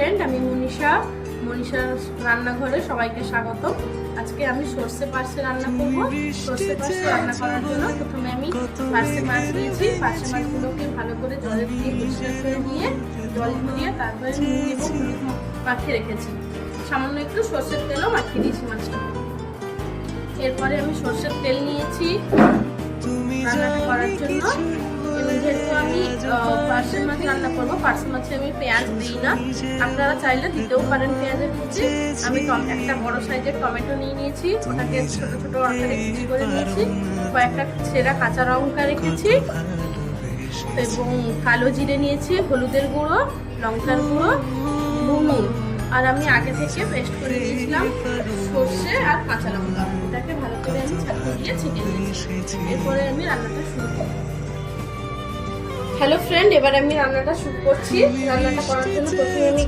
Friend, আমি মনীষার রান্নাঘরে সবাইকে স্বাগত। আজকে আমি সর্ষে পার্শে রান্না করব। সর্ষে পার্শে রান্না করার জন্য প্রথমে আমি পার্শে মাছ নিয়েছি। পার্শে মাছগুলোকে ভালো করে জলে দিয়ে পরিষ্কার করে নিয়ে জল ঝরিয়ে তারপরে নুন এবং হলুদ মাখিয়ে রেখেছি। সামান্য একটু সর্ষের তেলও মাখিয়ে দিয়েছি মাছটা। এরপরে আমি সর্ষের তেল নিয়েছি রান্নাটা করার জন্য। যেহেতু আমি পার্শে মাছ রান্না করবো, পার্শে মাছে আমি পেঁয়াজ দিই না, আপনারা চাইলে দিতেও পারেন পেঁয়াজের কুচি। আমি একটা বড় সাইজের টমেটো নিয়ে নিয়েছি, ওটাকে ছোট ছোট আকারে কুচি করে নিয়েছি। কয়েকটা ছেঁড়া কাঁচা লঙ্কা রেখেছি এবং কালো জিরে নিয়েছি, হলুদের গুঁড়ো, লঙ্কার গুঁড়ো, নুন। আর আমি আগে থেকে পেস্ট করে দিয়েছিলাম সর্ষে আর কাঁচা লঙ্কা, ওটাকে ভালো করে আমি ছাঁকনি দিয়ে ছেঁকে নিয়েছি। এরপরে আমি রান্নাটা শুরু করব। হ্যালো ফ্রেন্ড, এবার আমি রান্নাটা শুরু করছি। রান্নাটা করার জন্য প্রথমে আমি